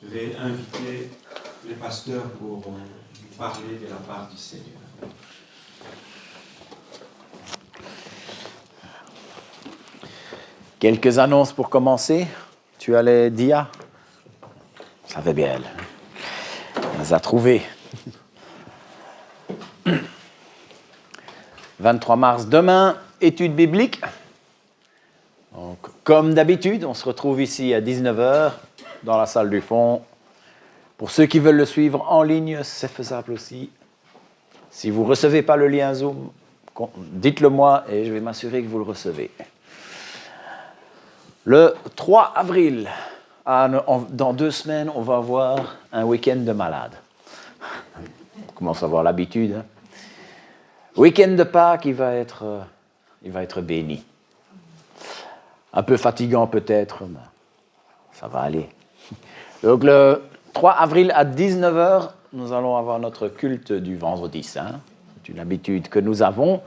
Je vais inviter les pasteurs pour parler de la part du Seigneur. Quelques annonces pour commencer. Tu as les dias? Ça va bien. On les a trouvés. 23 mars, demain, étude biblique. Donc, comme d'habitude, on se retrouve ici à 19h dans la salle du fond. Pour ceux qui veulent le suivre en ligne, c'est faisable aussi. Si vous ne recevez pas le lien Zoom, dites-le moi et je vais m'assurer que vous le recevez. Le 3 avril, dans 2 semaines, on va avoir un week-end de malade. On commence à avoir l'habitude. Hein. Week-end de Pâques, il va être béni. Un peu fatigant peut-être, mais ça va aller. Donc le 3 avril à 19h, nous allons avoir notre culte du vendredi saint. C'est une habitude que nous avons.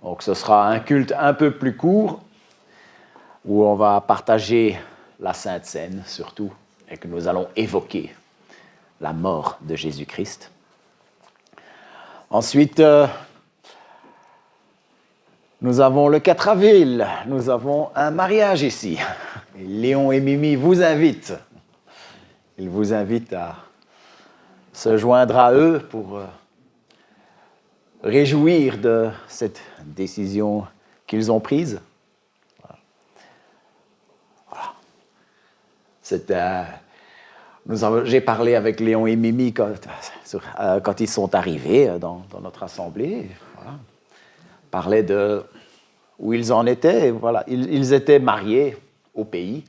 Donc ce sera un culte un peu plus court, où on va partager la Sainte Seine surtout, et que nous allons évoquer la mort de Jésus-Christ. Ensuite, nous avons le 4 avril, nous avons un mariage ici. Et Léon et Mimi vous invitent. Ils vous invitent à se joindre à eux pour réjouir de cette décision qu'ils ont prise. J'ai parlé avec Léon et Mimi quand ils sont arrivés dans notre assemblée. Voilà. Parlait de où ils en étaient. Voilà. Ils étaient mariés au pays,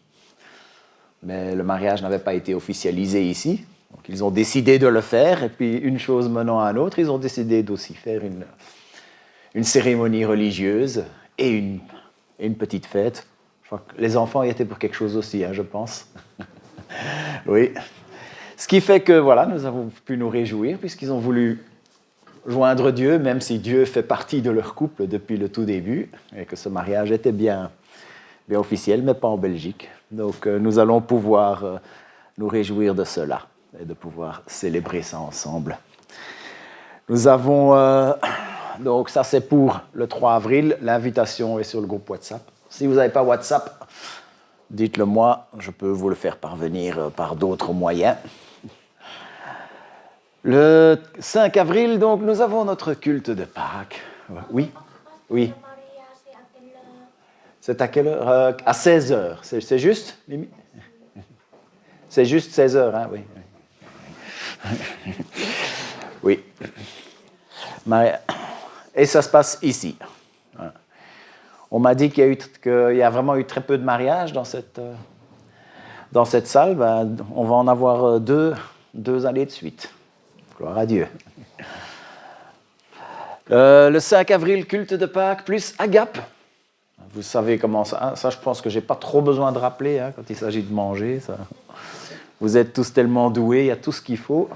mais le mariage n'avait pas été officialisé ici. Donc ils ont décidé de le faire, et puis une chose menant à l'autre, ils ont décidé d'aussi faire une cérémonie religieuse et une petite fête. Je crois que les enfants y étaient pour quelque chose aussi, hein, je pense. Oui. Ce qui fait que, voilà, nous avons pu nous réjouir, puisqu'ils ont voulu joindre Dieu, même si Dieu fait partie de leur couple depuis le tout début, et que ce mariage était bien officiel, mais pas en Belgique. Donc, nous allons pouvoir nous réjouir de cela, et de pouvoir célébrer ça ensemble. Nous avons... donc, ça, c'est pour le 3 avril. L'invitation est sur le groupe WhatsApp. Si vous n'avez pas WhatsApp, dites-le moi, je peux vous le faire parvenir par d'autres moyens. Le 5 avril, donc, nous avons notre culte de Pâques. Oui, oui. C'est à quelle heure? À 16h. C'est juste, Mimi? C'est juste 16h, hein? Oui. Oui. Et ça se passe ici. On m'a dit qu'il y a vraiment eu très peu de mariages dans cette salle. Ben, on va en avoir deux années de suite. Gloire à Dieu. Le 5 avril, culte de Pâques, plus Agape. Vous savez comment ça... Ça, je pense que je n'ai pas trop besoin de rappeler hein, quand il s'agit de manger. Ça. Vous êtes tous tellement doués, il y a tout ce qu'il faut.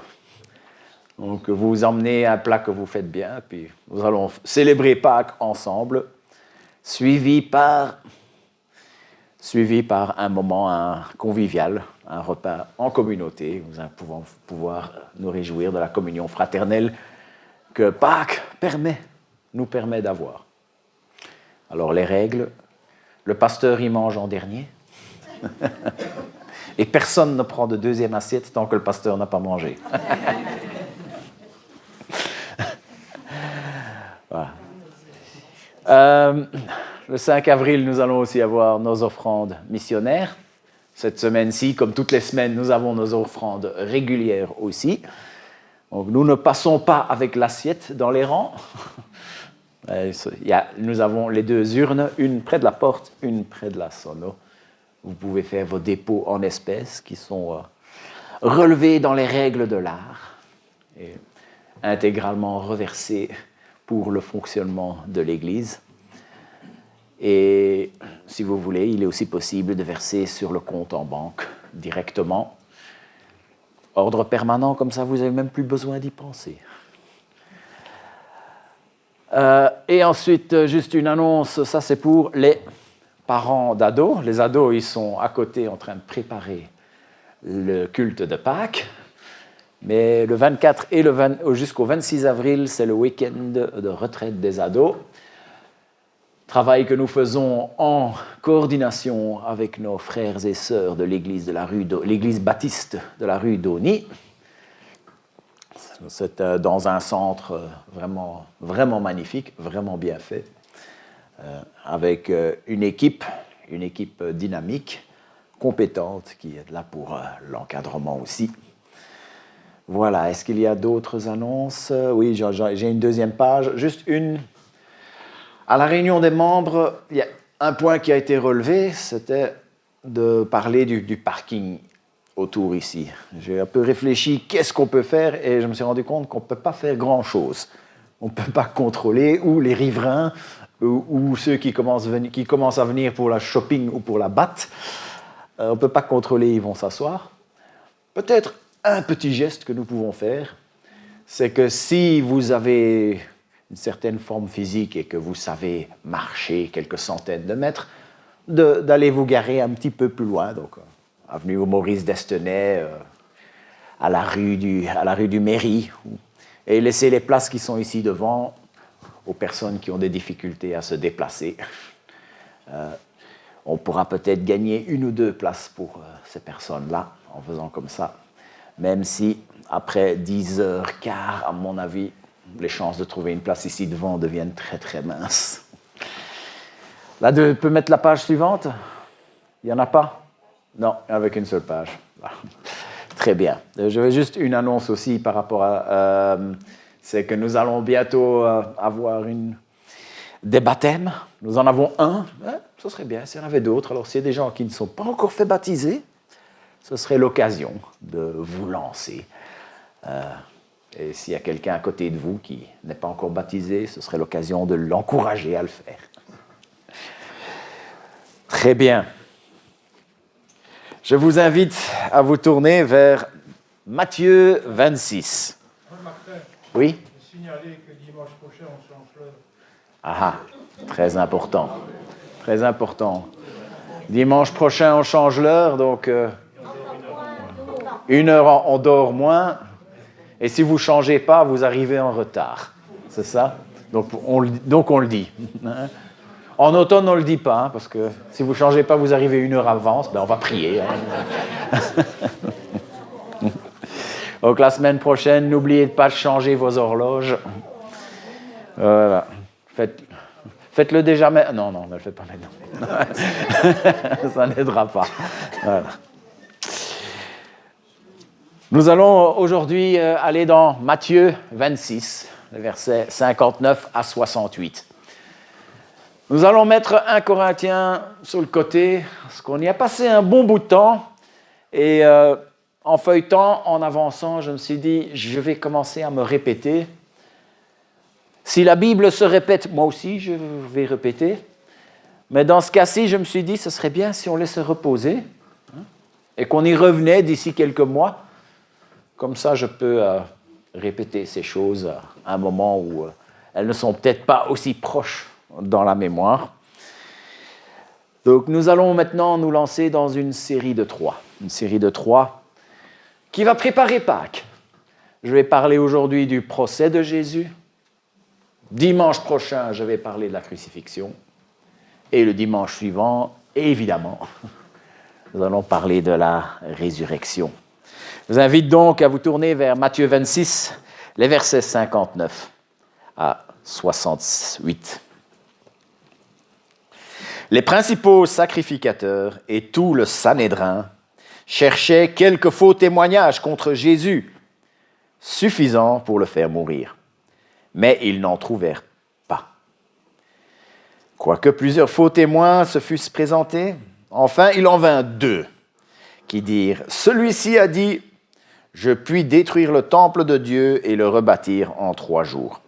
Donc, vous emmenez un plat que vous faites bien, puis nous allons célébrer Pâques ensemble. Suivi par un moment convivial, un repas en communauté. Nous allons pouvoir nous réjouir de la communion fraternelle que Pâques nous permet d'avoir. Alors les règles, le pasteur y mange en dernier. Et personne ne prend de deuxième assiette tant que le pasteur n'a pas mangé. Voilà. Le 5 avril, nous allons aussi avoir nos offrandes missionnaires. Cette semaine-ci, comme toutes les semaines, nous avons nos offrandes régulières aussi. Donc, nous ne passons pas avec l'assiette dans les rangs. Nous avons les 2 urnes, une près de la porte, une près de la sono. Vous pouvez faire vos dépôts en espèces qui sont relevés dans les règles de l'art et intégralement reversés pour le fonctionnement de l'Église. Et si vous voulez, il est aussi possible de verser sur le compte en banque directement. Ordre permanent, comme ça, vous n'avez même plus besoin d'y penser. Et ensuite, juste une annonce, ça c'est pour les parents d'ados. Les ados, ils sont à côté en train de préparer le culte de Pâques. Mais le 24 et jusqu'au 26 avril, c'est le week-end de retraite des ados. Travail que nous faisons en coordination avec nos frères et sœurs de l'église baptiste de la rue d'Auny. C'est dans un centre vraiment, vraiment magnifique, vraiment bien fait, avec une équipe dynamique, compétente, qui est là pour l'encadrement aussi. Voilà, est-ce qu'il y a d'autres annonces? Oui, j'ai une deuxième page, juste une. À la réunion des membres, il y a un point qui a été relevé, c'était de parler du parking autour ici. J'ai un peu réfléchi, qu'est-ce qu'on peut faire? Et je me suis rendu compte qu'on ne peut pas faire grand-chose. On ne peut pas contrôler où les riverains ou ceux qui commencent à venir pour la shopping ou pour la batte. On ne peut pas contrôler, ils vont s'asseoir. Peut-être un petit geste que nous pouvons faire, c'est que si vous avez une certaine forme physique et que vous savez marcher quelques centaines de mètres, d'aller vous garer un petit peu plus loin, donc avenue Maurice Destenay, à la rue du Mairie, et laisser les places qui sont ici devant aux personnes qui ont des difficultés à se déplacer. On pourra peut-être gagner 1 ou 2 places pour ces personnes-là en faisant comme ça, même si après 10h15, à mon avis, les chances de trouver une place ici devant deviennent très très minces. Là, tu peux mettre la page suivante? Il n'y en a pas? Non, avec une seule page. Très bien. J'avais juste une annonce aussi par rapport à... c'est que nous allons bientôt avoir des baptêmes. Nous en avons un. Ce serait bien s'il y en avait d'autres. Alors, s'il y a des gens qui ne sont pas encore fait baptiser, ce serait l'occasion de vous lancer. Et s'il y a quelqu'un à côté de vous qui n'est pas encore baptisé, ce serait l'occasion de l'encourager à le faire. Très bien. Je vous invite à vous tourner vers Matthieu 26. Martin, Oui? signaler que dimanche prochain, on change l'heure. Ah, très important. Très important. Dimanche prochain, on change l'heure, donc 1 heure, on dort moins. Et si vous ne changez pas, vous arrivez en retard. C'est ça? Donc on le dit. En automne, on ne le dit pas, parce que si vous ne changez pas, vous arrivez 1 heure à l'avance, on va prier. Donc la semaine prochaine, n'oubliez pas de changer vos horloges. Voilà. Faites-le déjà, mais... Non, ne le faites pas maintenant. Ça n'aidera pas. Voilà. Nous allons aujourd'hui aller dans Matthieu 26, les versets 59 à 68. Nous allons mettre 1 Corinthiens sur le côté, parce qu'on y a passé un bon bout de temps. Et en feuilletant, en avançant, je me suis dit, je vais commencer à me répéter. Si la Bible se répète, moi aussi, je vais répéter. Mais dans ce cas-ci, je me suis dit, ce serait bien si on laissait reposer et qu'on y revenait d'ici quelques mois. Comme ça, je peux répéter ces choses à un moment où elles ne sont peut-être pas aussi proches dans la mémoire. Donc, nous allons maintenant nous lancer dans une série de 3. Une série de 3 qui va préparer Pâques. Je vais parler aujourd'hui du procès de Jésus. Dimanche prochain, je vais parler de la crucifixion. Et le dimanche suivant, évidemment, nous allons parler de la résurrection. Je vous invite donc à vous tourner vers Matthieu 26, les versets 59 à 68. Les principaux sacrificateurs et tout le Sanhédrin cherchaient quelques faux témoignages contre Jésus, suffisants pour le faire mourir. Mais ils n'en trouvèrent pas. Quoique plusieurs faux témoins se fussent présentés, enfin il en vint 2 qui dirent « Celui-ci a dit, je puis détruire le temple de Dieu et le rebâtir en 3 jours. »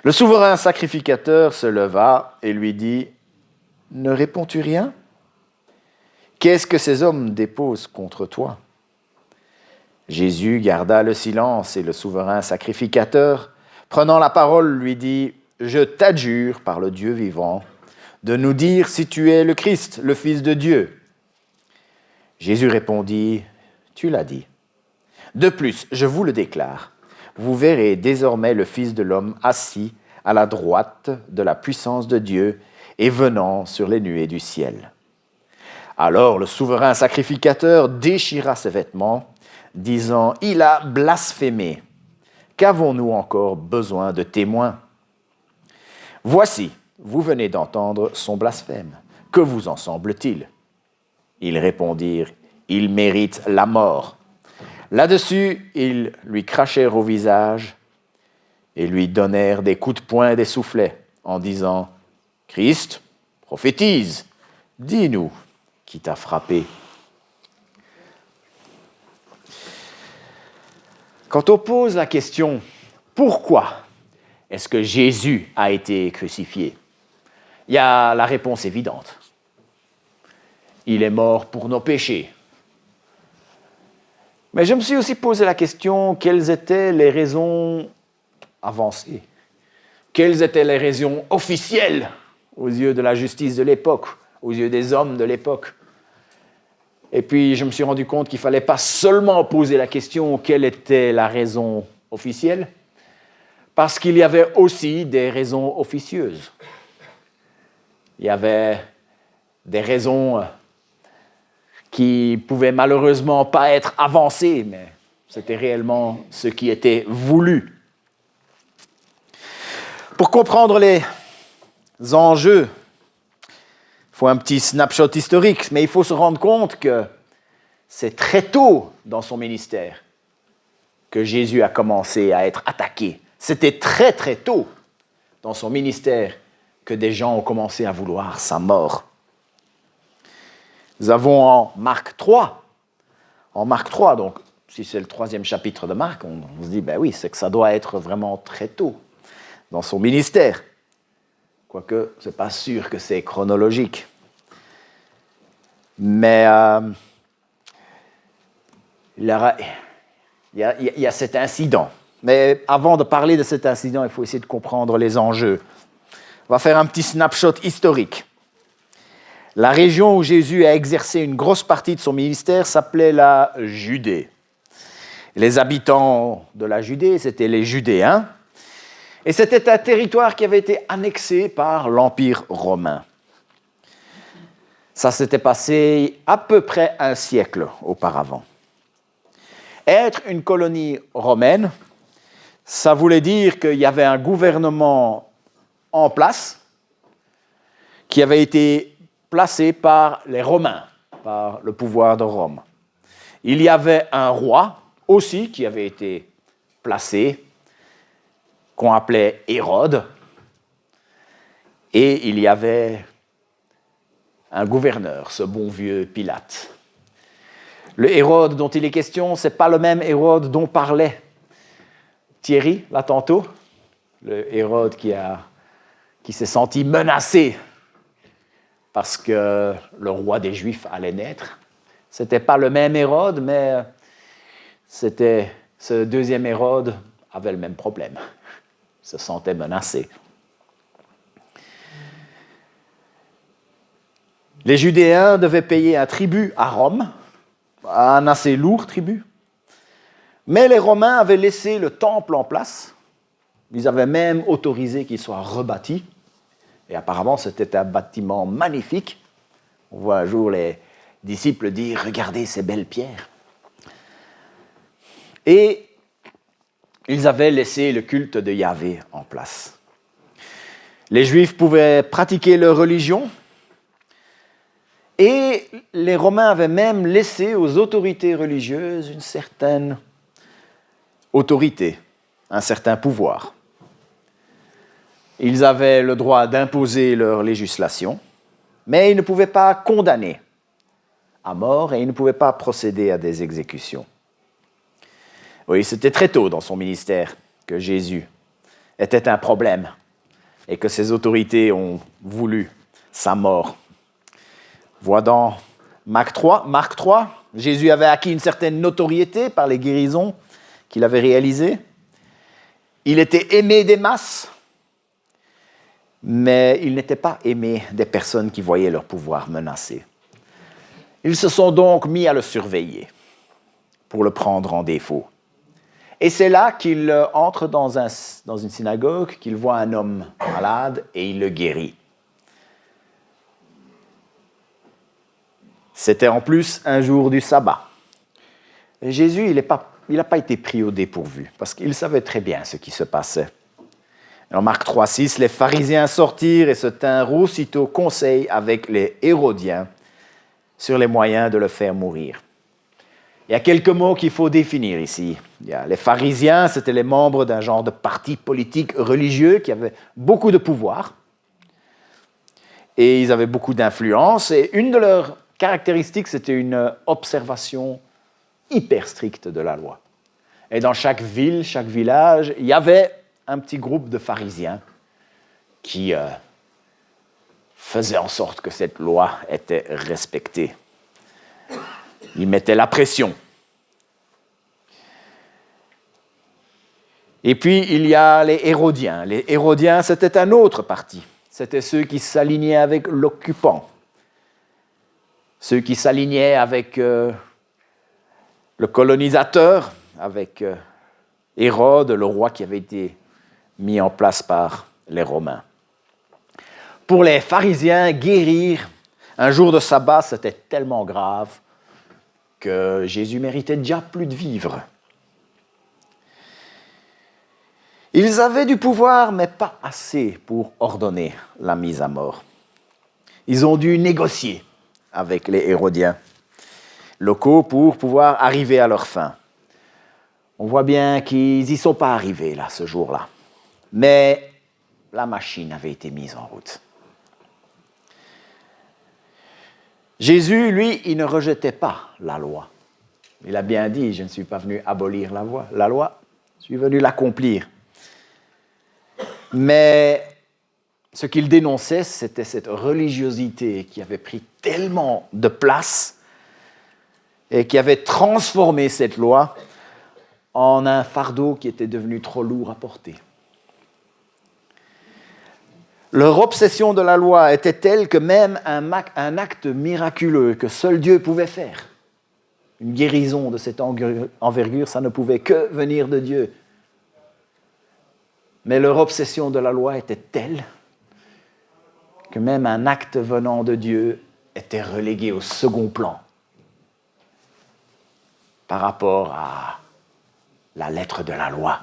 Le souverain sacrificateur se leva et lui dit « Ne réponds-tu rien? Qu'est-ce que ces hommes déposent contre toi? » Jésus garda le silence et le souverain sacrificateur, prenant la parole, lui dit « Je t'adjure par le Dieu vivant de nous dire si tu es le Christ, le Fils de Dieu. » Jésus répondit, « Tu l'as dit. De plus, je vous le déclare, vous verrez désormais le Fils de l'homme assis à la droite de la puissance de Dieu et venant sur les nuées du ciel. » Alors le souverain sacrificateur déchira ses vêtements, disant, « Il a blasphémé. Qu'avons-nous encore besoin de témoins ? Voici, vous venez d'entendre son blasphème. Que vous en semble-t-il ? » Ils répondirent, « Il mérite la mort. » Là-dessus, ils lui crachèrent au visage et lui donnèrent des coups de poing et des soufflets en disant, « Christ, prophétise, dis-nous qui t'a frappé. » Quand on pose la question, pourquoi est-ce que Jésus a été crucifié ? Il y a la réponse évidente. Il est mort pour nos péchés. Mais je me suis aussi posé la question, quelles étaient les raisons avancées ? Quelles étaient les raisons officielles aux yeux de la justice de l'époque, aux yeux des hommes de l'époque ? Et puis je me suis rendu compte qu'il ne fallait pas seulement poser la question, quelle était la raison officielle, parce qu'il y avait aussi des raisons officieuses. Il y avait des raisons qui ne pouvaient malheureusement pas être avancées, mais c'était réellement ce qui était voulu. Pour comprendre les enjeux, il faut un petit snapshot historique, mais il faut se rendre compte que c'est très tôt dans son ministère que Jésus a commencé à être attaqué. C'était très très tôt dans son ministère que des gens ont commencé à vouloir sa mort. Nous avons en Marc 3, donc si c'est le 3e chapitre de Marc, on se dit, ben oui, c'est que ça doit être vraiment très tôt dans son ministère. Quoique, ce n'est pas sûr que c'est chronologique. Mais il y a cet incident. Mais avant de parler de cet incident, il faut essayer de comprendre les enjeux. On va faire un petit snapshot historique. La région où Jésus a exercé une grosse partie de son ministère s'appelait la Judée. Les habitants de la Judée, c'étaient les Judéens. Et c'était un territoire qui avait été annexé par l'Empire romain. Ça s'était passé à peu près un siècle auparavant. Être une colonie romaine, ça voulait dire qu'il y avait un gouvernement en place qui avait été placé par les Romains, par le pouvoir de Rome. Il y avait un roi aussi qui avait été placé, qu'on appelait Hérode, et il y avait un gouverneur, ce bon vieux Pilate. Le Hérode dont il est question, ce n'est pas le même Hérode dont parlait Thierry, là tantôt, le Hérode qui s'est senti menacé parce que le roi des Juifs allait naître. Ce n'était pas le même Hérode, mais ce deuxième Hérode avait le même problème. Il se sentait menacé. Les Judéens devaient payer un tribut à Rome, un assez lourd tribut. Mais les Romains avaient laissé le temple en place. Ils avaient même autorisé qu'il soit rebâti. Et apparemment, c'était un bâtiment magnifique. On voit un jour les disciples dire « Regardez ces belles pierres ». Et ils avaient laissé le culte de Yahvé en place. Les Juifs pouvaient pratiquer leur religion. Et les Romains avaient même laissé aux autorités religieuses une certaine autorité, un certain pouvoir. Ils avaient le droit d'imposer leur législation, mais ils ne pouvaient pas condamner à mort et ils ne pouvaient pas procéder à des exécutions. Oui, c'était très tôt dans son ministère que Jésus était un problème et que ses autorités ont voulu sa mort. Voit dans Marc 3, Jésus avait acquis une certaine notoriété par les guérisons qu'il avait réalisées. Il était aimé des masses, mais il n'était pas aimé des personnes qui voyaient leur pouvoir menacé. Ils se sont donc mis à le surveiller pour le prendre en défaut. Et c'est là qu'il entre dans une synagogue, qu'il voit un homme malade et il le guérit. C'était en plus un jour du sabbat. Et Jésus, il n'a pas été pris au dépourvu, parce qu'il savait très bien ce qui se passait. En Marc 3,6, les pharisiens sortirent et se tinrent aussitôt conseil avec les Hérodiens sur les moyens de le faire mourir. Il y a quelques mots qu'il faut définir ici. Les pharisiens, c'était les membres d'un genre de parti politique religieux qui avait beaucoup de pouvoir. Et ils avaient beaucoup d'influence. Et une de leurs caractéristiques, c'était une observation hyper stricte de la loi. Et dans chaque ville, chaque village, il y avait un petit groupe de pharisiens qui faisaient en sorte que cette loi était respectée. Ils mettaient la pression. Et puis, il y a les Hérodiens. Les Hérodiens, c'était un autre parti. C'était ceux qui s'alignaient avec l'occupant. Ceux qui s'alignaient avec le colonisateur, avec Hérode, le roi qui avait été mis en place par les Romains. Pour les pharisiens, guérir un jour de sabbat, c'était tellement grave que Jésus méritait déjà plus de vivre. Ils avaient du pouvoir, mais pas assez pour ordonner la mise à mort. Ils ont dû négocier avec les Hérodiens locaux pour pouvoir arriver à leur fin. On voit bien qu'ils n'y sont pas arrivés là, ce jour-là. Mais la machine avait été mise en route. Jésus, lui, il ne rejetait pas la loi. Il a bien dit, je ne suis pas venu abolir la loi, je suis venu l'accomplir. Mais ce qu'il dénonçait, c'était cette religiosité qui avait pris tellement de place et qui avait transformé cette loi en un fardeau qui était devenu trop lourd à porter. Leur obsession de la loi était telle que même un acte miraculeux que seul Dieu pouvait faire, une guérison de cette envergure, ça ne pouvait que venir de Dieu. Mais leur obsession de la loi était telle que même un acte venant de Dieu était relégué au second plan par rapport à la lettre de la loi,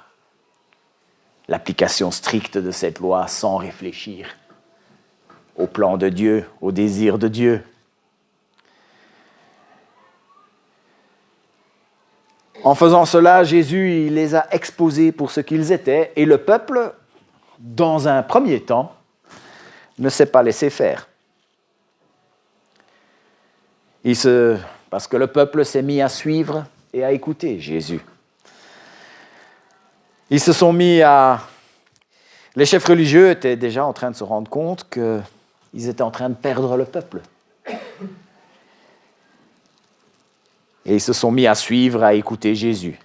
l'application stricte de cette loi sans réfléchir au plan de Dieu, au désir de Dieu. En faisant cela, Jésus il les a exposés pour ce qu'ils étaient, et le peuple, dans un premier temps, ne s'est pas laissé faire. Parce que le peuple s'est mis à suivre et à écouter Jésus. Ils se sont mis à... Les chefs religieux étaient déjà en train de se rendre compte qu'ils étaient en train de perdre le peuple. Et ils se sont mis à suivre, à écouter Jésus.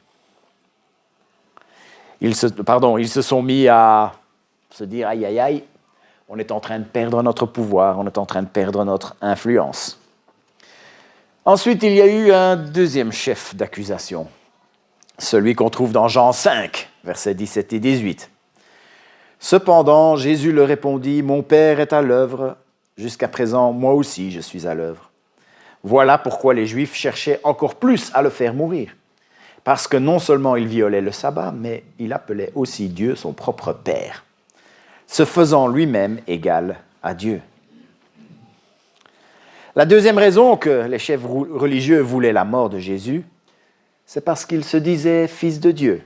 Ils se sont mis à se dire, aïe, aïe, aïe, on est en train de perdre notre pouvoir, on est en train de perdre notre influence. Ensuite, il y a eu un deuxième chef d'accusation, celui qu'on trouve dans Jean 5, versets 17 et 18. Cependant, Jésus leur répondit, « Mon Père est à l'œuvre, jusqu'à présent, moi aussi je suis à l'œuvre. » Voilà pourquoi les Juifs cherchaient encore plus à le faire mourir. Parce que non seulement il violait le sabbat, mais il appelait aussi Dieu son propre Père, se faisant lui-même égal à Dieu. La deuxième raison que les chefs religieux voulaient la mort de Jésus, c'est parce qu'il se disait fils de Dieu.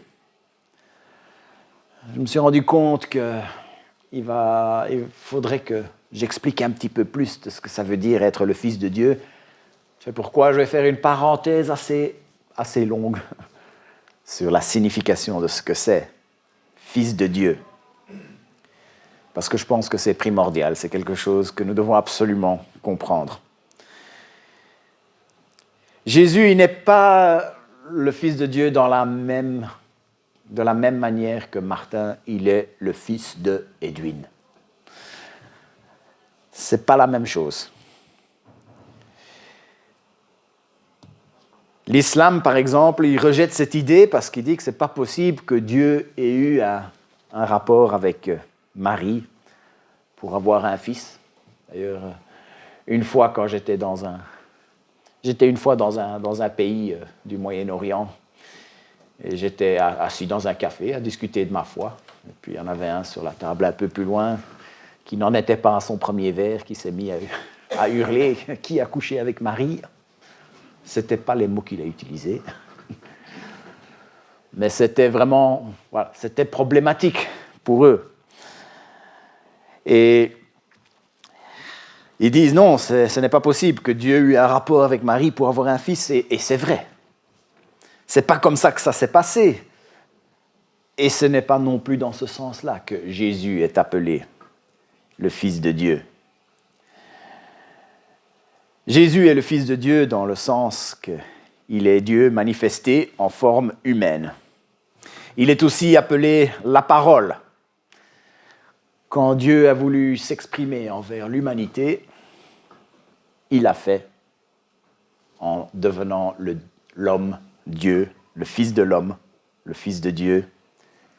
Je me suis rendu compte qu'il faudrait que j'explique un petit peu plus de ce que ça veut dire être le fils de Dieu. C'est pourquoi je vais faire une parenthèse assez longue sur la signification de ce que c'est, fils de Dieu. Parce que je pense que c'est primordial, c'est quelque chose que nous devons absolument comprendre. Jésus, il n'est pas le fils de Dieu de la même manière que Martin, il est le fils de Edwin. Ce n'est pas la même chose. L'islam, par exemple, il rejette cette idée parce qu'il dit que ce n'est pas possible que Dieu ait eu un rapport avec Marie pour avoir un fils. D'ailleurs, une fois quand j'étais une fois dans un pays du Moyen-Orient et j'étais assis dans un café à discuter de ma foi. Et puis il y en avait un sur la table un peu plus loin qui n'en était pas à son premier verre, qui s'est mis à hurler « Qui a couché avec Marie ?» Ce n'étaient pas les mots qu'il a utilisés. Mais c'était vraiment, voilà, c'était problématique pour eux. Et ils disent non, ce n'est pas possible que Dieu ait eu un rapport avec Marie pour avoir un fils, et c'est vrai. Ce n'est pas comme ça que ça s'est passé. Et ce n'est pas non plus dans ce sens-là que Jésus est appelé le Fils de Dieu. Jésus est le Fils de Dieu dans le sens qu'il est Dieu manifesté en forme humaine. Il est aussi appelé la parole. Quand Dieu a voulu s'exprimer envers l'humanité, il l'a fait en devenant l'homme, Dieu, le Fils de l'homme, le Fils de Dieu.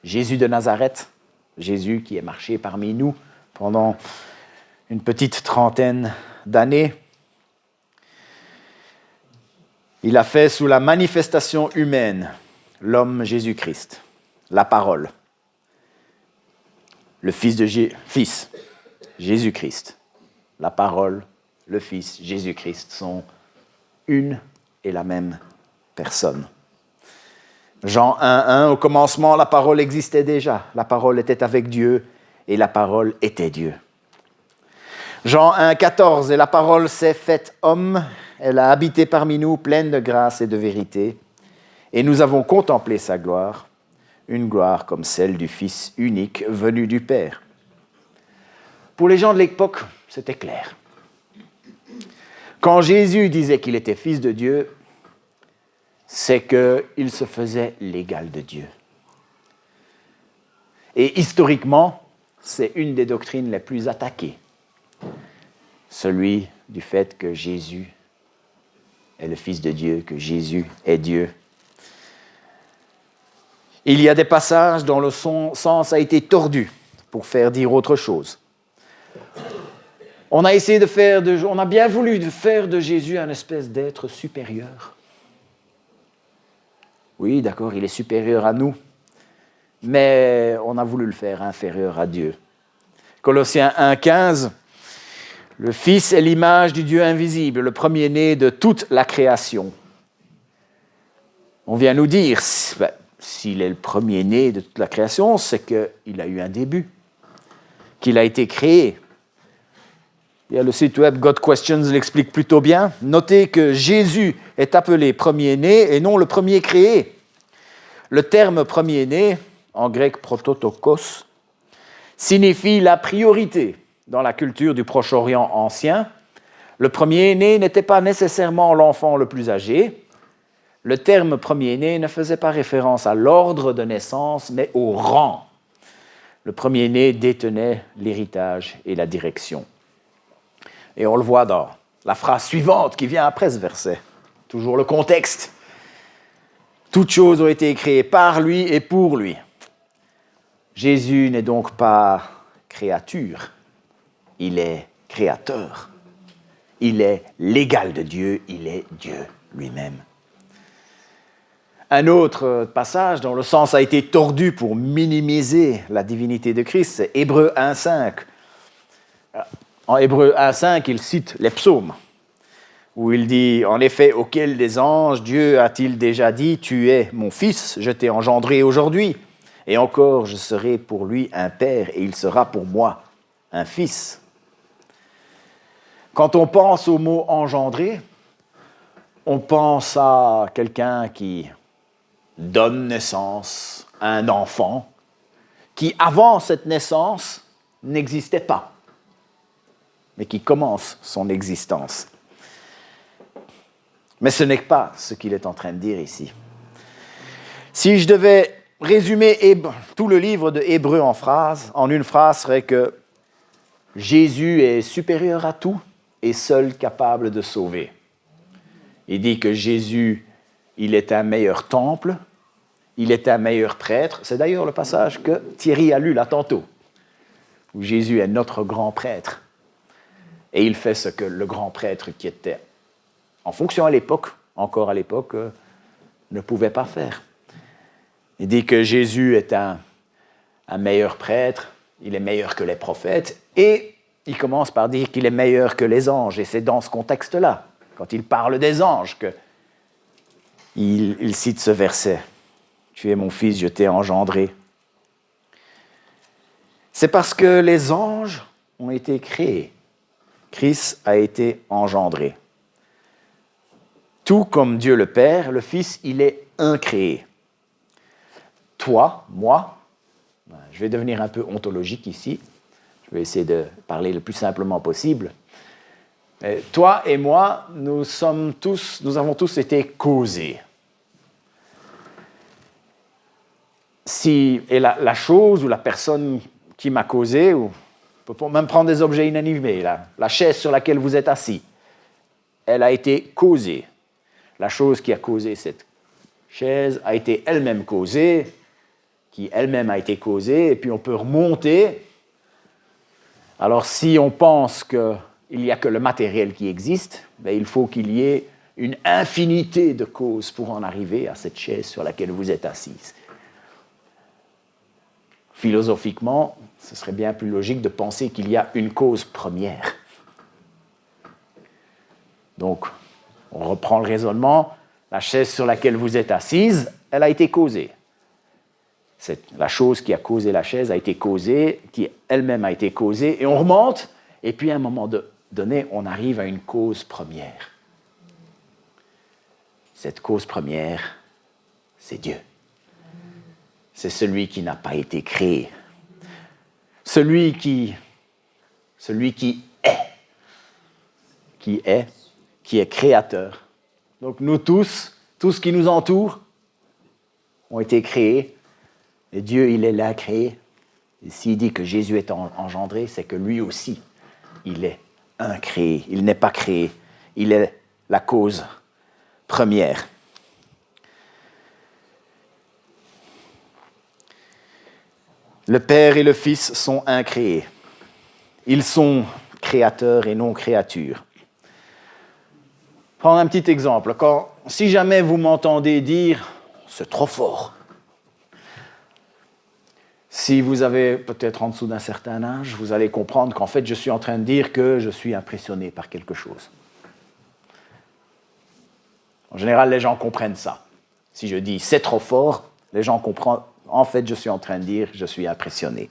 Jésus de Nazareth, Jésus qui est marché parmi nous pendant une petite trentaine d'années. Il a fait sous la manifestation humaine l'homme Jésus-Christ, la parole, le Fils Jésus-Christ, la parole, le Fils Jésus-Christ sont une et la même personne. Jean 1:1, au commencement, la parole existait déjà. La parole était avec Dieu et la parole était Dieu. Jean 1:14, et la parole s'est faite homme, elle a habité parmi nous, pleine de grâce et de vérité, et nous avons contemplé sa gloire, une gloire comme celle du Fils unique venu du Père. Pour les gens de l'époque, c'était clair. Quand Jésus disait qu'il était Fils de Dieu, c'est qu'il se faisait l'égal de Dieu. Et historiquement, c'est une des doctrines les plus attaquées, celui du fait que Jésus est le Fils de Dieu, que Jésus est Dieu. Il y a des passages dont le sens a été tordu pour faire dire autre chose. On a bien voulu faire de Jésus un espèce d'être supérieur. Oui, d'accord, il est supérieur à nous, mais on a voulu le faire inférieur à Dieu. Colossiens 1:15, le Fils est l'image du Dieu invisible, le premier-né de toute la création. On vient nous dire, s'il est le premier-né de toute la création, c'est qu'il a eu un début, qu'il a été créé. Il y a le site web God Questions l'explique plutôt bien. Notez que Jésus est appelé premier-né et non le premier créé. Le terme premier-né, en grec prototokos, signifie la priorité. Dans la culture du Proche-Orient ancien, le premier-né n'était pas nécessairement l'enfant le plus âgé. Le terme premier-né ne faisait pas référence à l'ordre de naissance, mais au rang. Le premier-né détenait l'héritage et la direction. Et on le voit dans la phrase suivante qui vient après ce verset. Toujours le contexte. Toutes choses ont été créées par lui et pour lui. Jésus n'est donc pas créature, il est créateur. Il est l'égal de Dieu, il est Dieu lui-même. Un autre passage dont le sens a été tordu pour minimiser la divinité de Christ, c'est Hébreux 1:5. En Hébreux 1:5, il cite les psaumes, où il dit « En effet, auquel des anges Dieu a-t-il déjà dit « Tu es mon fils, je t'ai engendré aujourd'hui, et encore je serai pour lui un père, et il sera pour moi un fils. » Quand on pense au mot « engendrer », on pense à quelqu'un qui donne naissance à un enfant qui, avant cette naissance, n'existait pas, mais qui commence son existence. Mais ce n'est pas ce qu'il est en train de dire ici. Si je devais résumer tout le livre de Hébreux en une phrase, serait que Jésus est supérieur à tout et seul capable de sauver. Il dit que Jésus il est un meilleur temple, il est un meilleur prêtre. C'est d'ailleurs le passage que Thierry a lu là tantôt, où Jésus est notre grand prêtre. Et il fait ce que le grand prêtre qui était en fonction à l'époque, encore à l'époque, ne pouvait pas faire. Il dit que Jésus est un meilleur prêtre, il est meilleur que les prophètes, et il commence par dire qu'il est meilleur que les anges. Et c'est dans ce contexte-là, quand il parle des anges, qu'il cite ce verset. « Tu es mon fils, je t'ai engendré. » C'est parce que les anges ont été créés. Christ a été engendré. Tout comme Dieu le Père, le Fils, il est incréé. Toi, moi, je vais devenir un peu ontologique ici, je vais essayer de parler le plus simplement possible. Toi et moi, nous avons tous été causés. Et la chose ou la personne qui m'a causé, ou on peut même prendre des objets inanimés, la chaise sur laquelle vous êtes assis, elle a été causée. La chose qui a causé cette chaise a été elle-même causée, qui elle-même a été causée, et puis on peut remonter. Alors si on pense qu'il n'y a que le matériel qui existe, il faut qu'il y ait une infinité de causes pour en arriver à cette chaise sur laquelle vous êtes assise. Philosophiquement, ce serait bien plus logique de penser qu'il y a une cause première. Donc, on reprend le raisonnement. La chaise sur laquelle vous êtes assise, elle a été causée. La chose qui a causé la chaise a été causée, qui elle-même a été causée, et on remonte, et puis à un moment donné, on arrive à une cause première. Cette cause première, c'est Dieu. C'est celui qui n'a pas été créé. Celui qui est créateur. Donc nous tous, tout ce qui nous entoure, ont été créés. Et Dieu, il est là créé. Et s'il dit que Jésus est engendré, c'est que lui aussi, il est incréé. Il n'est pas créé. Il est la cause première. Le Père et le Fils sont incréés. Ils sont créateurs et non créatures. Prends un petit exemple. Si jamais vous m'entendez dire « c'est trop fort », si vous avez peut-être en dessous d'un certain âge, vous allez comprendre qu'en fait, je suis en train de dire que je suis impressionné par quelque chose. En général, les gens comprennent ça. Si je dis « c'est trop fort », les gens comprennent. En fait, je suis en train de dire que je suis impressionné.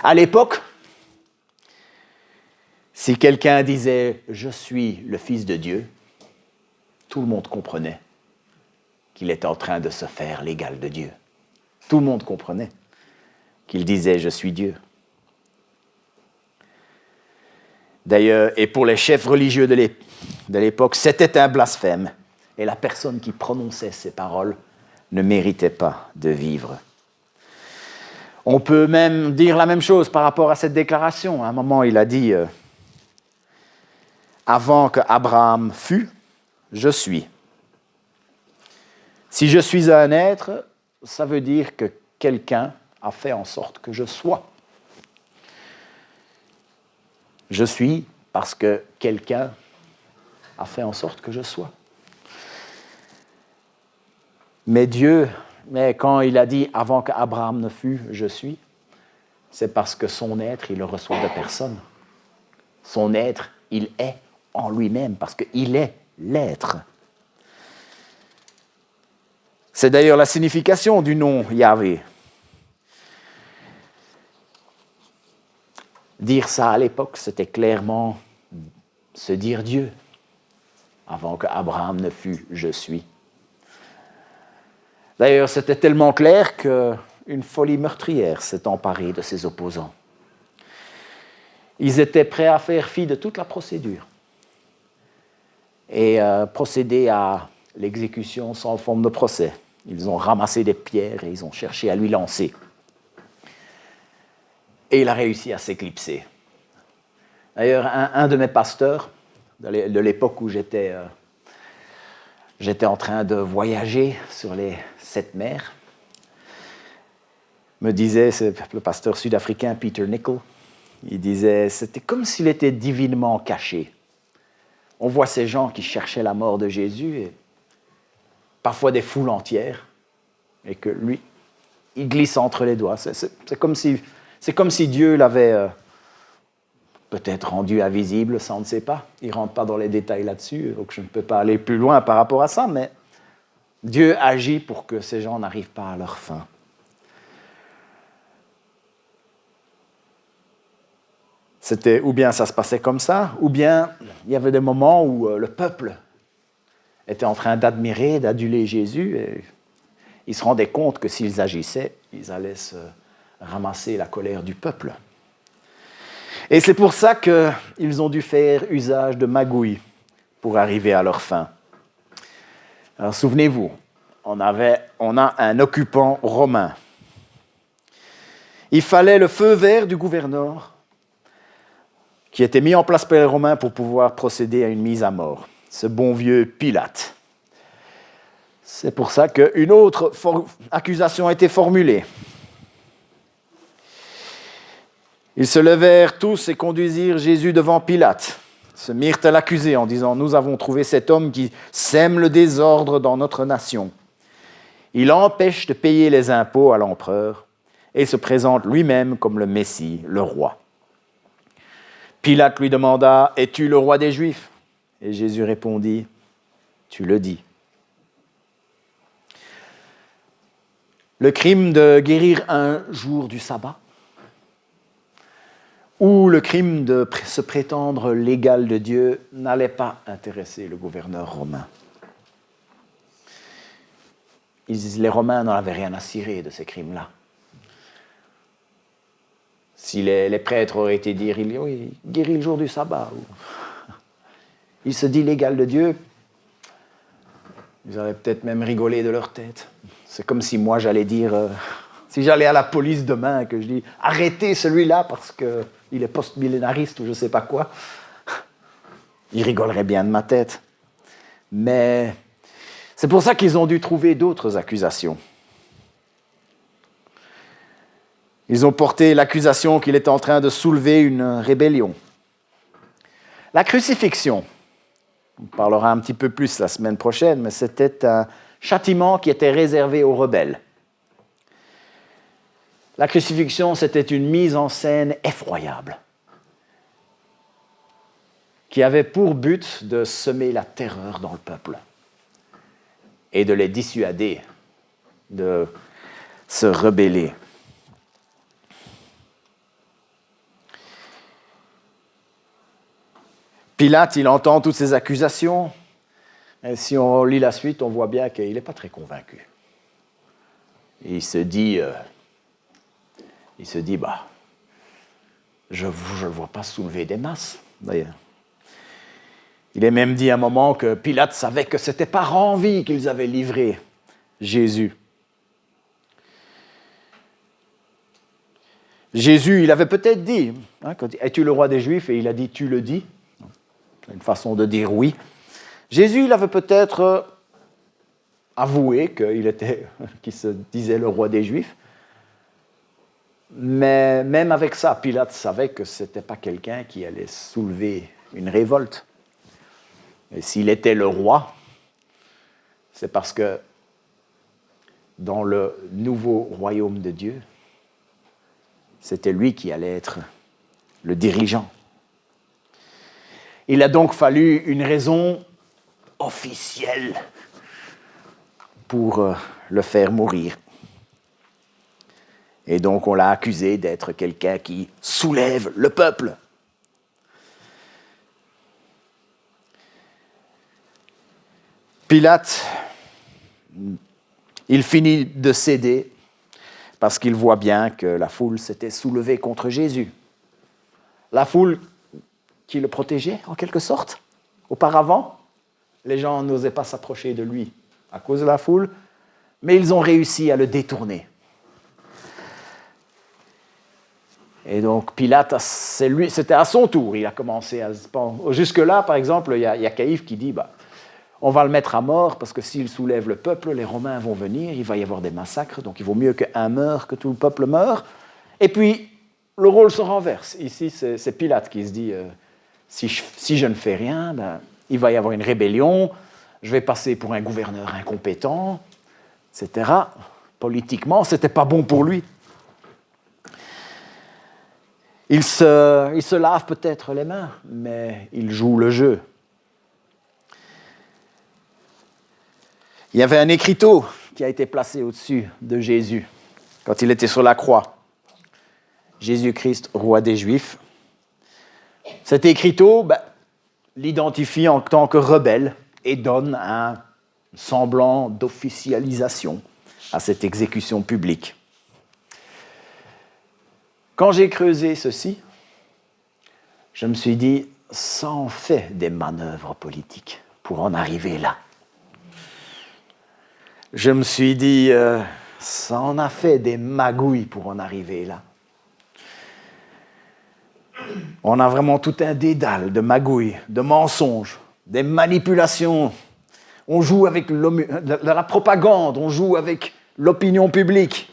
À l'époque, si quelqu'un disait « je suis le Fils de Dieu », tout le monde comprenait qu'il était en train de se faire l'égal de Dieu. Tout le monde comprenait qu'il disait « je suis Dieu ». D'ailleurs, et pour les chefs religieux de l'époque, c'était un blasphème. Et la personne qui prononçait ces paroles ne méritait pas de vivre. On peut même dire la même chose par rapport à cette déclaration. À un moment, il a dit « Avant que Abraham fût, je suis ». Si je suis un être, ça veut dire que quelqu'un a fait en sorte que je sois. Je suis parce que quelqu'un a fait en sorte que je sois. Mais quand il a dit « avant qu'Abraham ne fût, je suis », c'est parce que son être, il le reçoit de personne. Son être, il est en lui-même, parce qu'il est l'être. C'est d'ailleurs la signification du nom Yahvé. Dire ça à l'époque, c'était clairement se dire Dieu. Avant qu'Abraham ne fût, je suis. D'ailleurs, c'était tellement clair qu'une folie meurtrière s'est emparée de ses opposants. Ils étaient prêts à faire fi de toute la procédure et procéder à l'exécution sans forme de procès. Ils ont ramassé des pierres et ils ont cherché à lui lancer. Et il a réussi à s'éclipser. D'ailleurs, un de mes pasteurs, de l'époque où j'étais j'étais en train de voyager sur les 7 mers. Me disait, c'est le pasteur sud-africain Peter Nicol, il disait, c'était comme s'il était divinement caché. On voit ces gens qui cherchaient la mort de Jésus, et parfois des foules entières, et que lui, il glisse entre les doigts. C'est comme si Dieu l'avait peut-être rendu invisible, ça on ne sait pas. Il ne rentre pas dans les détails là-dessus, donc je ne peux pas aller plus loin par rapport à ça, mais Dieu agit pour que ces gens n'arrivent pas à leur fin. C'était, ou bien ça se passait comme ça, ou bien il y avait des moments où le peuple était en train d'admirer, d'aduler Jésus, et ils se rendaient compte que s'ils agissaient, ils allaient se ramasser la colère du peuple. Et c'est pour ça qu'ils ont dû faire usage de magouilles pour arriver à leur fin. Alors souvenez-vous, on a un occupant romain. Il fallait le feu vert du gouverneur qui était mis en place par les Romains pour pouvoir procéder à une mise à mort. Ce bon vieux Pilate. C'est pour ça qu'une autre accusation a été formulée. Ils se levèrent tous et conduisirent Jésus devant Pilate. Se mirent à l'accuser en disant « Nous avons trouvé cet homme qui sème le désordre dans notre nation. Il empêche de payer les impôts à l'empereur et se présente lui-même comme le Messie, le roi. » Pilate lui demanda « Es-tu le roi des Juifs ?» Et Jésus répondit « Tu le dis. » Le crime de guérir un jour du sabbat ou le crime de se prétendre l'égal de Dieu n'allait pas intéresser le gouverneur romain. Les Romains n'en avaient rien à cirer de ces crimes-là. Si les prêtres auraient été dire, oui, il guérit le jour du sabbat, ou il se dit l'égal de Dieu, ils auraient peut-être même rigolé de leur tête. C'est comme si moi j'allais dire, si j'allais à la police demain et que je dis arrêtez celui-là parce qu'il est post-millénariste ou je ne sais pas quoi, ils rigoleraient bien de ma tête. Mais c'est pour ça qu'ils ont dû trouver d'autres accusations. Ils ont porté l'accusation qu'il était en train de soulever une rébellion. La crucifixion, on parlera un petit peu plus la semaine prochaine, mais c'était un châtiment qui était réservé aux rebelles. La crucifixion, c'était une mise en scène effroyable qui avait pour but de semer la terreur dans le peuple et de les dissuader de se rebeller. Pilate, il entend toutes ces accusations. Et si on lit la suite, on voit bien qu'il n'est pas très convaincu. Et il se dit, je ne le vois pas soulever des masses, d'ailleurs. Il est même dit à un moment que Pilate savait que ce n'était par envie qu'ils avaient livré Jésus. Jésus, il avait peut-être dit, es-tu le roi des Juifs? Et il a dit, tu le dis. Une façon de dire oui. Jésus, il avait peut-être avoué qu'il se disait le roi des Juifs. Mais même avec ça, Pilate savait que ce n'était pas quelqu'un qui allait soulever une révolte. Et s'il était le roi, c'est parce que dans le nouveau royaume de Dieu, c'était lui qui allait être le dirigeant. Il a donc fallu une raison officielle pour le faire mourir. Et donc on l'a accusé d'être quelqu'un qui soulève le peuple. Pilate, il finit de céder parce qu'il voit bien que la foule s'était soulevée contre Jésus. La foule qui le protégeait, en quelque sorte. Auparavant, les gens n'osaient pas s'approcher de lui à cause de la foule, mais ils ont réussi à le détourner. Et donc, Pilate, c'était à son tour. Il a commencé à se penser. Jusque-là, par exemple, il y a Caïphe qui dit on va le mettre à mort parce que s'il soulève le peuple, les Romains vont venir, il va y avoir des massacres, donc il vaut mieux qu'un meure que tout le peuple meure. Et puis, le rôle se renverse. Ici, c'est Pilate qui se dit, si je ne fais rien, ben, il va y avoir une rébellion, je vais passer pour un gouverneur incompétent, etc. Politiquement, ce n'était pas bon pour lui. Il se lave peut-être les mains, mais il joue le jeu. Il y avait un écriteau qui a été placé au-dessus de Jésus quand il était sur la croix. Jésus-Christ, roi des Juifs. Cet écriteau l'identifie en tant que rebelle et donne un semblant d'officialisation à cette exécution publique. Quand j'ai creusé ceci, je me suis dit, ça en fait des manœuvres politiques pour en arriver là. Je me suis dit, ça en a fait des magouilles pour en arriver là. On a vraiment tout un dédale de magouilles, de mensonges, des manipulations. On joue avec la propagande, on joue avec l'opinion publique.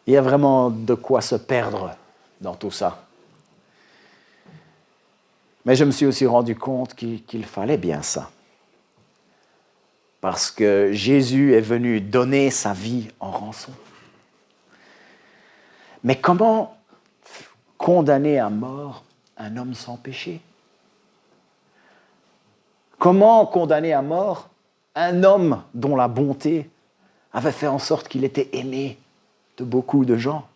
Il y a vraiment de quoi se perdre dans tout ça. Mais je me suis aussi rendu compte qu'il fallait bien ça. Parce que Jésus est venu donner sa vie en rançon. Mais comment condamner à mort un homme sans péché? Comment condamner à mort un homme dont la bonté avait fait en sorte qu'il était aimé de beaucoup de gens?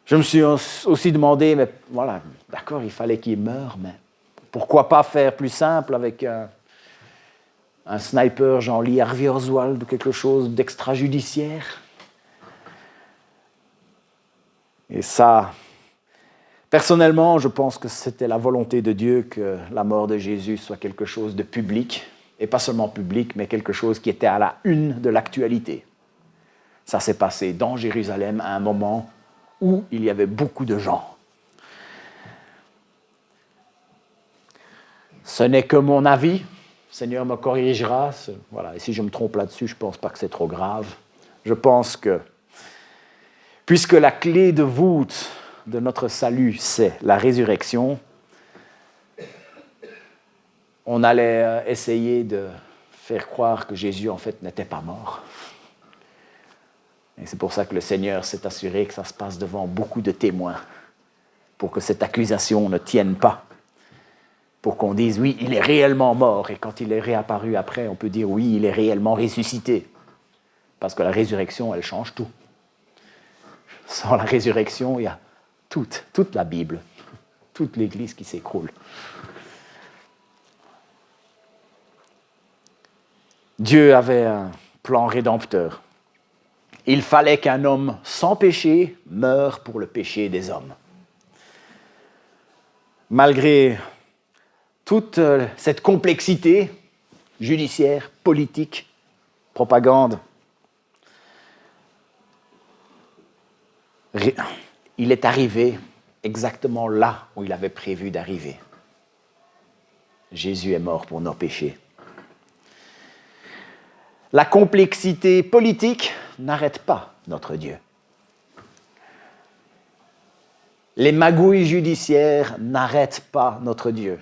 Je me suis aussi demandé, mais voilà, d'accord, il fallait qu'il meure, mais pourquoi pas faire plus simple avec un sniper genre Lee Harvey Oswald ou quelque chose d'extrajudiciaire? Et ça, personnellement, je pense que c'était la volonté de Dieu que la mort de Jésus soit quelque chose de public, et pas seulement public, mais quelque chose qui était à la une de l'actualité. Ça s'est passé dans Jérusalem à un moment où il y avait beaucoup de gens. Ce n'est que mon avis, le Seigneur me corrigera. Voilà. Et si je me trompe là-dessus, je ne pense pas que c'est trop grave. Je pense que, puisque la clé de voûte de notre salut, c'est la résurrection, on allait essayer de faire croire que Jésus, en fait, n'était pas mort. Et c'est pour ça que le Seigneur s'est assuré que ça se passe devant beaucoup de témoins, pour que cette accusation ne tienne pas, pour qu'on dise, oui, il est réellement mort, et quand il est réapparu après, on peut dire, oui, il est réellement ressuscité. Parce que la résurrection, elle change tout. Sans la résurrection, il y a toute la Bible, toute l'Église qui s'écroule. Dieu avait un plan rédempteur. Il fallait qu'un homme sans péché meure pour le péché des hommes. Malgré toute cette complexité judiciaire, politique, propagande, il est arrivé exactement là où il avait prévu d'arriver. Jésus est mort pour nos péchés. La complexité politique n'arrête pas notre Dieu. Les magouilles judiciaires n'arrêtent pas notre Dieu.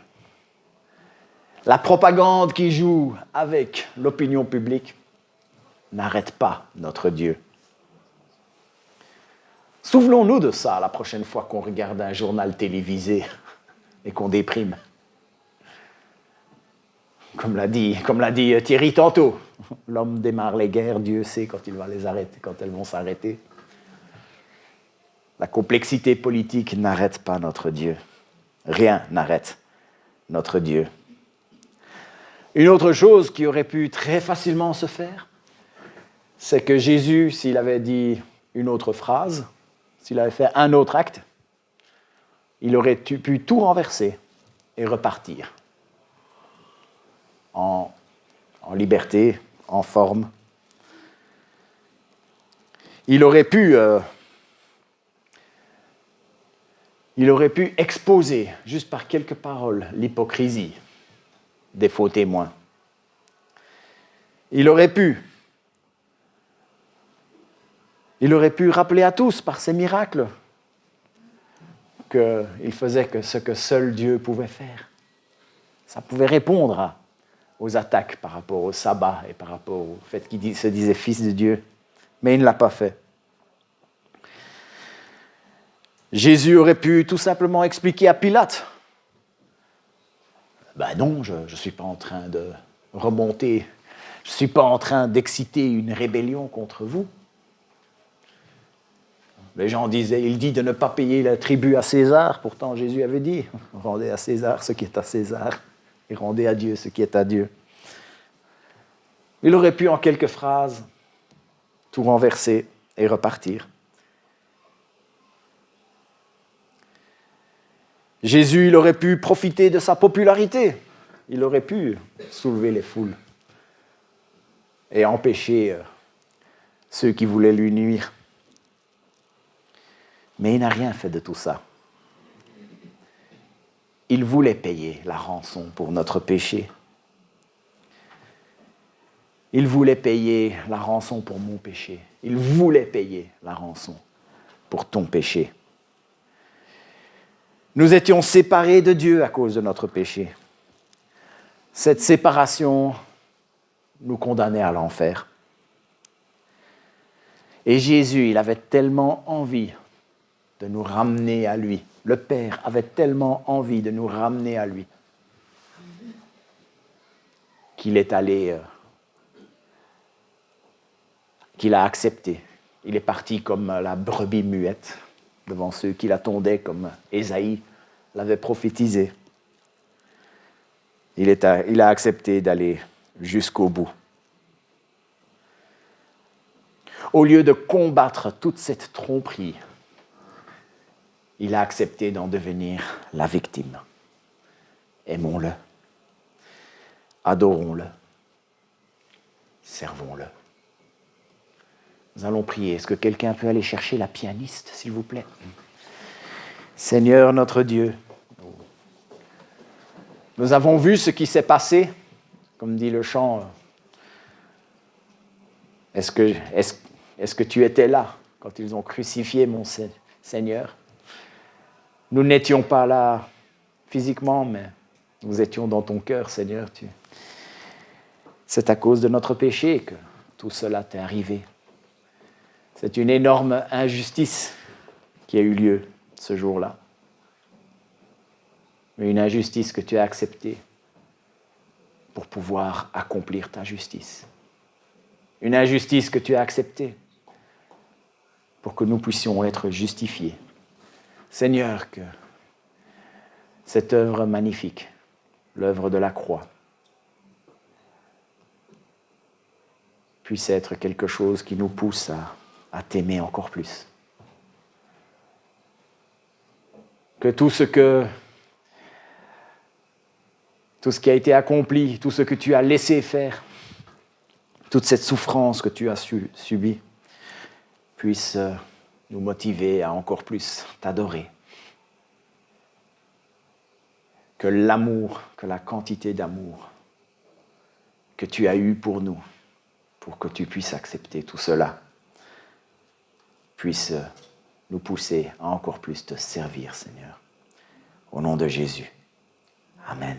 La propagande qui joue avec l'opinion publique n'arrête pas notre Dieu. Souvenons-nous de ça la prochaine fois qu'on regarde un journal télévisé et qu'on déprime. Comme l'a dit Thierry tantôt, l'homme démarre les guerres, Dieu sait quand il va les arrêter, quand elles vont s'arrêter. La complexité politique n'arrête pas notre Dieu. Rien n'arrête notre Dieu. Une autre chose qui aurait pu très facilement se faire, c'est que Jésus, s'il avait dit une autre phrase, s'il avait fait un autre acte, il aurait pu tout renverser et repartir en liberté, en forme. Il aurait pu Il aurait pu exposer, juste par quelques paroles, l'hypocrisie des faux témoins. Il aurait pu rappeler à tous par ses miracles qu'il faisait que ce que seul Dieu pouvait faire. Ça pouvait répondre aux attaques par rapport au sabbat et par rapport au fait qu'il se disait fils de Dieu. Mais il ne l'a pas fait. Jésus aurait pu tout simplement expliquer à Pilate. Ben non, je ne suis pas en train de remonter, je ne suis pas en train d'exciter une rébellion contre vous. Les gens disaient, il dit de ne pas payer le tribut à César. Pourtant, Jésus avait dit, rendez à César ce qui est à César et rendez à Dieu ce qui est à Dieu. Il aurait pu, en quelques phrases, tout renverser et repartir. Jésus, il aurait pu profiter de sa popularité. Il aurait pu soulever les foules et empêcher ceux qui voulaient lui nuire. Mais il n'a rien fait de tout ça. Il voulait payer la rançon pour notre péché. Il voulait payer la rançon pour mon péché. Il voulait payer la rançon pour ton péché. Nous étions séparés de Dieu à cause de notre péché. Cette séparation nous condamnait à l'enfer. Et Jésus, il avait tellement envie de nous ramener à lui. Le Père avait tellement envie de nous ramener à lui qu'il est allé, qu'il a accepté. Il est parti comme la brebis muette devant ceux qui l'attendaient, comme Ésaïe l'avait prophétisé. Il a accepté d'aller jusqu'au bout. Au lieu de combattre toute cette tromperie, il a accepté d'en devenir la victime. Aimons-le, adorons-le, servons-le. Nous allons prier. Est-ce que quelqu'un peut aller chercher la pianiste, s'il vous plaît? Seigneur notre Dieu, nous avons vu ce qui s'est passé, comme dit le chant. Est-ce que tu étais là quand ils ont crucifié mon Seigneur? Nous n'étions pas là physiquement, mais nous étions dans ton cœur, Seigneur. C'est à cause de notre péché que tout cela t'est arrivé. C'est une énorme injustice qui a eu lieu ce jour-là. Mais une injustice que tu as acceptée pour pouvoir accomplir ta justice. Une injustice que tu as acceptée pour que nous puissions être justifiés. Seigneur, que cette œuvre magnifique, l'œuvre de la croix, puisse être quelque chose qui nous pousse à t'aimer encore plus. Que tout ce qui a été accompli, tout ce que tu as laissé faire, toute cette souffrance que tu as subie, puisse nous motiver à encore plus t'adorer. Que l'amour, que la quantité d'amour que tu as eu pour nous, pour que tu puisses accepter tout cela, puisse nous pousser à encore plus te servir, Seigneur. Au nom de Jésus. Amen.